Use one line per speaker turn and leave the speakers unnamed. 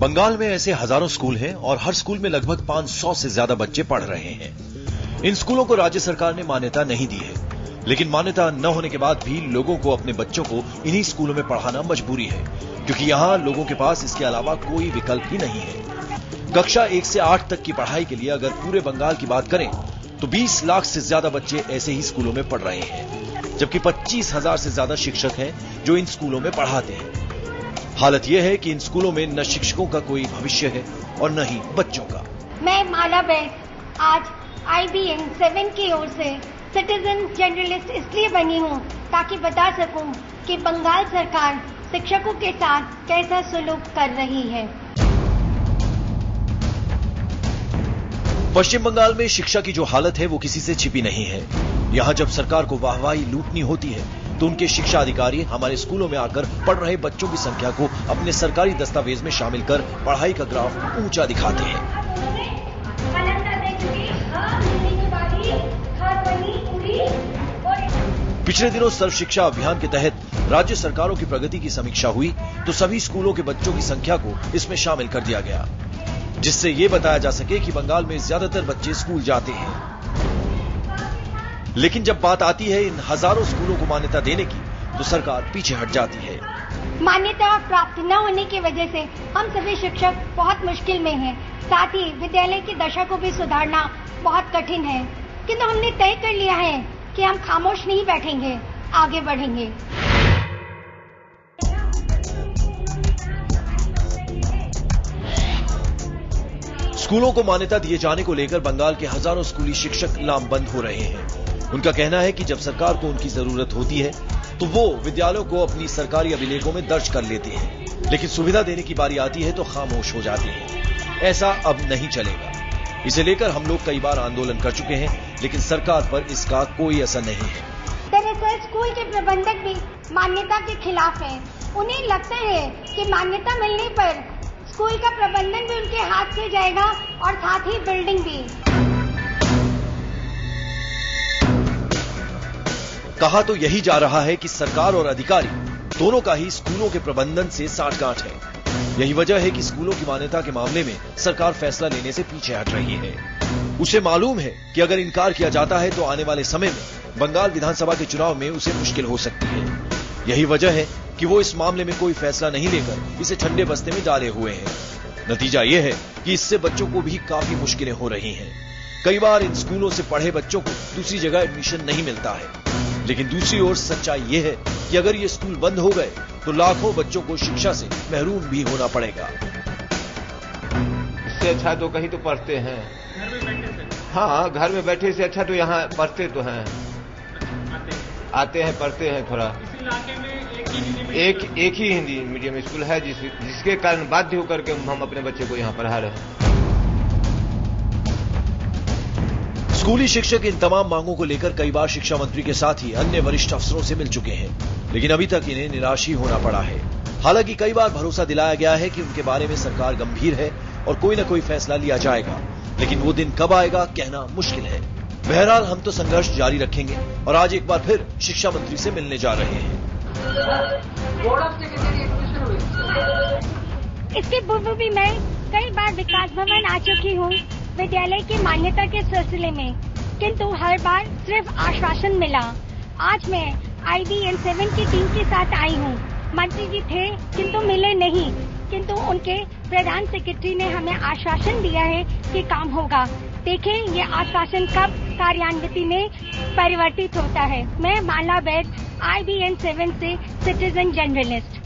बंगाल में ऐसे हजारों स्कूल हैं और हर स्कूल में लगभग 500 से ज्यादा बच्चे पढ़ रहे हैं। इन स्कूलों को राज्य सरकार ने मान्यता नहीं दी है, लेकिन मान्यता न होने के बाद भी लोगों को अपने बच्चों को इन्हीं स्कूलों में पढ़ाना मजबूरी है, क्योंकि यहाँ लोगों के पास इसके अलावा कोई विकल्प ही नहीं है। कक्षा 1 से 8 तक की पढ़ाई के लिए अगर पूरे बंगाल की बात करें तो 20 लाख से ज्यादा बच्चे ऐसे ही स्कूलों में पढ़ रहे हैं, जबकि 25,000 से ज्यादा शिक्षक हैं जो इन स्कूलों में पढ़ाते हैं। हालत यह है कि इन स्कूलों में न शिक्षकों का कोई भविष्य है और न ही बच्चों का।
मैं माला बैग आज IBN 7 की ओर से सिटीजन जर्नलिस्ट इसलिए बनी हूँ ताकि बता सकूं कि बंगाल सरकार शिक्षकों के साथ कैसा सलूक कर रही है।
पश्चिम बंगाल में शिक्षा की जो हालत है वो किसी से छिपी नहीं है। यहाँ जब सरकार को वाहवाही लूटनी होती है तो उनके शिक्षा अधिकारी हमारे स्कूलों में आकर पढ़ रहे बच्चों की संख्या को अपने सरकारी दस्तावेज में शामिल कर पढ़ाई का ग्राफ ऊंचा दिखाते हैं। पिछले दिनों सर्व शिक्षा अभियान के तहत राज्य सरकारों की प्रगति की समीक्षा हुई तो सभी स्कूलों के बच्चों की संख्या को इसमें शामिल कर दिया गया, जिससे ये बताया जा सके कि बंगाल में ज्यादातर बच्चे स्कूल जाते हैं। लेकिन जब बात आती है इन हजारों स्कूलों को मान्यता देने की तो सरकार पीछे हट जाती है।
मान्यता प्राप्त न होने की वजह से हम सभी शिक्षक बहुत मुश्किल में हैं। साथ ही विद्यालय की दशा को भी सुधारना बहुत कठिन है, किंतु हमने तय कर लिया है कि हम खामोश नहीं बैठेंगे, आगे बढ़ेंगे।
स्कूलों को मान्यता दिए जाने को लेकर बंगाल के हजारों स्कूली शिक्षक लामबंद हो रहे हैं। उनका कहना है कि जब सरकार को उनकी जरूरत होती है तो वो विद्यालयों को अपनी सरकारी अभिलेखों में दर्ज कर लेते हैं, लेकिन सुविधा देने की बारी आती है तो खामोश हो जाते हैं। ऐसा अब नहीं चलेगा। इसे लेकर हम लोग कई बार आंदोलन कर चुके हैं, लेकिन सरकार पर इसका कोई असर नहीं है।
दरअसल स्कूल के प्रबंधक भी मान्यता के खिलाफ हैं। उन्हें लगता है कि मान्यता मिलने पर स्कूल का प्रबंधन भी उनके हाथ से जाएगा और साथ ही बिल्डिंग भी।
कहा तो यही जा रहा है कि सरकार और अधिकारी दोनों का ही स्कूलों के प्रबंधन से साठगांठ है। यही वजह है कि स्कूलों की मान्यता के मामले में सरकार फैसला लेने से पीछे हट रही है। उसे मालूम है कि अगर इनकार किया जाता है तो आने वाले समय में बंगाल विधानसभा के चुनाव में उसे मुश्किल हो सकती है। यही वजह है कि वो इस मामले में कोई फैसला नहीं लेकर इसे ठंडे बस्ते में डाले हुए हैं। नतीजा यह है कि इससे बच्चों को भी काफी मुश्किलें हो रही हैं। कई बार इन स्कूलों से पढ़े बच्चों को दूसरी जगह एडमिशन नहीं मिलता है, लेकिन दूसरी ओर सच्चाई यह है कि अगर ये स्कूल बंद हो गए तो लाखों बच्चों को शिक्षा से महरूम भी होना पड़ेगा।
इससे अच्छा तो कहीं तो पढ़ते हैं। हाँ, घर में बैठे से अच्छा तो यहाँ पढ़ते तो हैं, आते हैं, पढ़ते हैं। थोड़ा एक ही हिंदी मीडियम स्कूल है जिसके कारण बाध्य होकर के हम अपने बच्चे को यहाँ पढ़ा रहे हैं।
स्कूली शिक्षक इन तमाम मांगों को लेकर कई बार शिक्षा मंत्री के साथ ही अन्य वरिष्ठ अफसरों से मिल चुके हैं, लेकिन अभी तक इन्हें निराश ही होना पड़ा है। हालांकि कई बार भरोसा दिलाया गया है कि उनके बारे में सरकार गंभीर है और कोई न कोई फैसला लिया जाएगा, लेकिन वो दिन कब आएगा कहना मुश्किल है। बहरहाल हम तो संघर्ष जारी रखेंगे और आज एक बार फिर शिक्षा मंत्री से मिलने जा रहे हैं।
इसके पूर्व भी मैं कई बार विकास भवन आ चुकी हूँ विद्यालय की मान्यता के सिलसिले में, किंतु हर बार सिर्फ आश्वासन मिला। आज मैं IBN 7 की टीम के साथ आई हूँ। मंत्री जी थे किंतु मिले नहीं, किंतु उनके प्रधान सेक्रेटरी ने हमें आश्वासन दिया है कि काम होगा। देखें ये आश्वासन कब कार्यान्वित में परिवर्तित होता है। मैं माला बैग IBN 7 से सिटीजन जर्नलिस्ट।